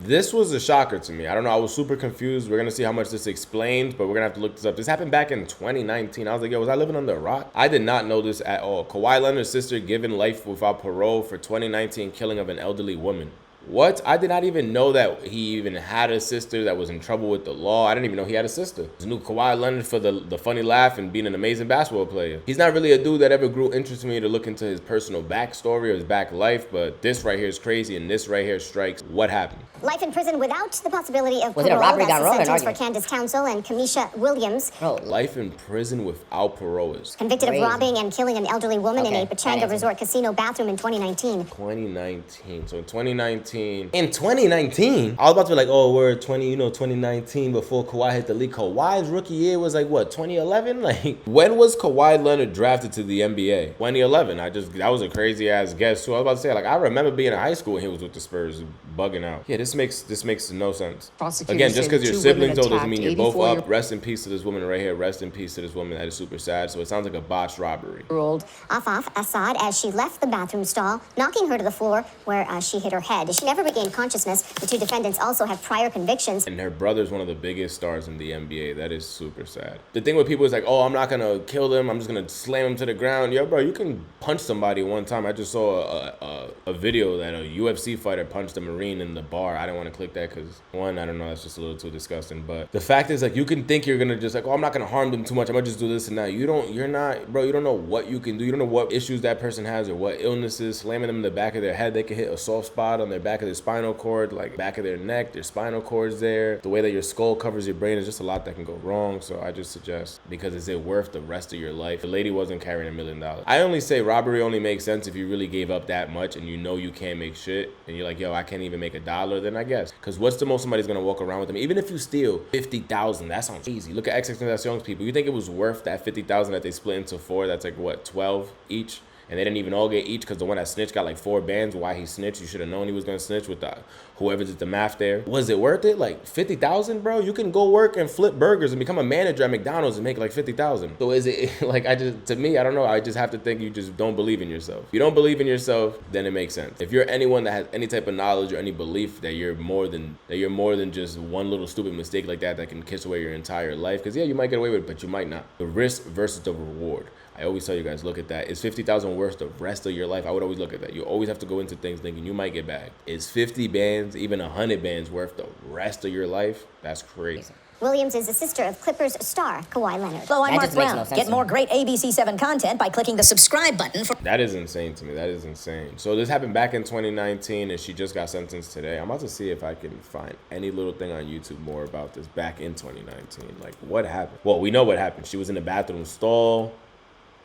This was a shocker to me. I don't know. I was super confused. We're going to see how much this explains, but we're going to have to look this up. This happened back in 2019. I was like, yo, was I living under a rock? I did not know this at all. Kawhi Leonard's sister given life without parole for 2019 killing of an elderly woman. What? I did not even know that he even had a sister that was in trouble with the law. I didn't even know he had a sister. I knew Kawhi Leonard for the funny laugh and being an amazing basketball player. He's not really a dude that ever grew interest in me to look into his personal backstory or his back life, but this right here is crazy, and this right here strikes. What happened? Life in prison without the possibility of Was it a parole. robbery That's gone the wrong or an sentence for argument? Candace Townsend and Kamisha Williams. Bro, Life in prison without parole is Convicted crazy. of robbing and killing an elderly woman in Okay, a that Pachanga answers resort casino bathroom in 2019. 2019. So in 2019, I was about to be like, oh, we're 2019 before Kawhi hit the league. Kawhi's rookie year was like what, 2011? Like, when was Kawhi Leonard drafted to the NBA? 2011. That was a crazy ass guess too. I was about to say, like, I remember being in high school and he was with the Spurs, bugging out. Yeah, this makes no sense. Again, just because you're siblings though doesn't mean you're both up. Rest in peace to this woman right here. Rest in peace to this woman. That is super sad. So it sounds like a botched robbery. Afaf Assad as she left the bathroom stall, knocking her to the floor where she hit her head. She never regained consciousness. The two defendants also have prior convictions. And her brother's one of the biggest stars in the NBA. That is super sad. The thing with people is like, oh, I'm not gonna kill them. I'm just gonna slam them to the ground. Yo, bro, you can punch somebody one time. I just saw a video that a UFC fighter punched a Marine in the bar. I didn't want to click that because, one, I don't know, that's just a little too disgusting. But the fact is, like, you can think you're gonna just like, oh, I'm not gonna harm them too much. I'm gonna just do this and that. You're not, bro, you don't know what you can do. You don't know what issues that person has or what illnesses. Slamming them in the back of their head, they can hit a soft spot on their back of their spinal cord, like back of their neck, their spinal cord's there. The way that your skull covers your brain is just a lot that can go wrong. So I just suggest, because is it worth the rest of your life? The lady wasn't carrying $1 million. I only say robbery only makes sense if you really gave up that much and you know you can't make shit and you're like, yo, I can't even make $1, then I guess. Because what's the most somebody's gonna walk around with them? Even if you steal 50,000, that sounds easy. Look at XXXTentacion's people. You think it was worth that 50,000 that they split into 4? That's like what, 12 each? And they didn't even all get each because the one that snitched got like 4 bands. Why he snitched? You should have known he was gonna snitch with whoever did the math there. Was it worth it? Like 50,000, bro? You can go work and flip burgers and become a manager at McDonald's and make like 50,000. So is it like, to me, I don't know. I just have to think you just don't believe in yourself. If you don't believe in yourself, then it makes sense. If you're anyone that has any type of knowledge or any belief that you're more than just one little stupid mistake like that can kiss away your entire life, because yeah, you might get away with it, but you might not. The risk versus the reward. I always tell you guys, look at that. Is 50,000 worth the rest of your life? I would always look at that. You always have to go into things thinking you might get back. Is 50 bands, even 100 bands worth the rest of your life? That's crazy. Williams is the sister of Clippers star Kawhi Leonard. Hello, I'm That Mark just makes Brown. no sense Get to more me. great ABC7 content by clicking the subscribe button for... That is insane to me. That is insane. So this happened back in 2019 and she just got sentenced today. I'm about to see if I can find any little thing on YouTube more about this back in 2019. Like, what happened? Well, we know what happened. She was in the bathroom stall.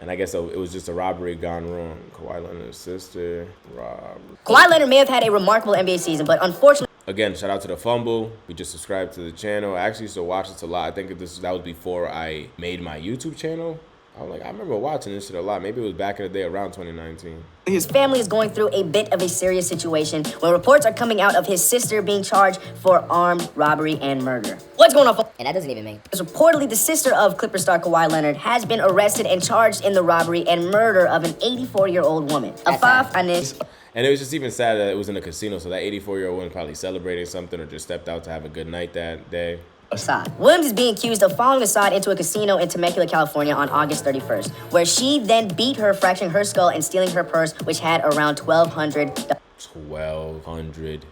And I guess it was just a robbery gone wrong. Kawhi Leonard's sister, robbery. Kawhi Leonard may have had a remarkable NBA season, but unfortunately... Again, shout out to The Fumble. We just subscribed to the channel. I actually used to watch this a lot. I think that was before I made my YouTube channel. I remember watching this shit a lot. Maybe it was back in the day around 2019. His family is going through a bit of a serious situation when reports are coming out of his sister being charged for armed robbery and murder. What's going on, folks? And that doesn't even make... Reportedly, the sister of Clipper star Kawhi Leonard has been arrested and charged in the robbery and murder of an 84-year-old woman. Afaf Anis... And it was just even sad that it was in a casino, so that 84-year-old woman probably celebrating something or just stepped out to have a good night that day. Assad. Williams is being accused of following Assad into a casino in Temecula, California on August 31st, where she then beat her, fracturing her skull and stealing her purse, which had around $1,200. $1,200.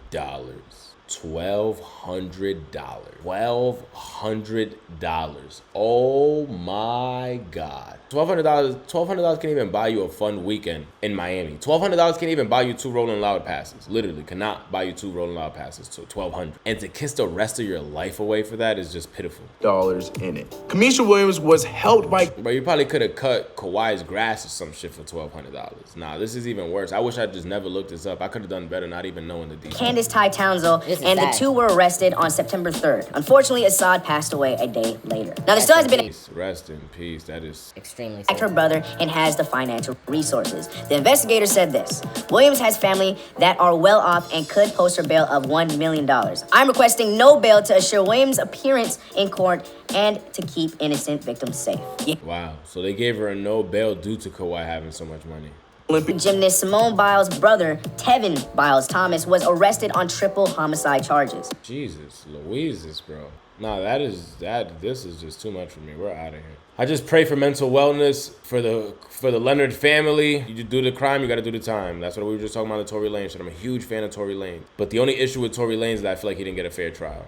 $1,200. Oh my God. $1,200 can't even buy you a fun weekend in Miami. $1,200 can't even buy you 2 Rolling Loud passes. Literally cannot buy you 2 Rolling Loud passes. So $1,200. And to kiss the rest of your life away for that is just pitiful. Dollars in it. Kamisha Williams was held by... But you probably could have cut Kawhi's grass or some shit for $1,200. Nah, this is even worse. I wish I just never looked this up. I could have done better not even knowing the details. Candace Townsend, This is and sad. the two were arrested on September 3rd. Unfortunately, Assad passed away a day later. Now, there still hasn't been Rest in peace. That is Extremely her sad. brother and has the financial resources. The investigator said this: Williams has family that are well off and could post her bail of $1 million. I'm requesting no bail to assure Williams' appearance in court and to keep innocent victims safe. Yeah. wow. So they gave her a no bail due to Kawhi having so much money. Olympic Gymnast Simone Biles' brother, Tevin Biles Thomas, was arrested on triple homicide charges. Jesus Louises, bro. Nah, this is just too much for me. We're out of here. I just pray for mental wellness for the Leonard family. You do the crime, you gotta do the time. That's what we were just talking about, the Tory Lanez shit. I'm a huge fan of Tory Lanez. But the only issue with Tory Lanez is that I feel like he didn't get a fair trial.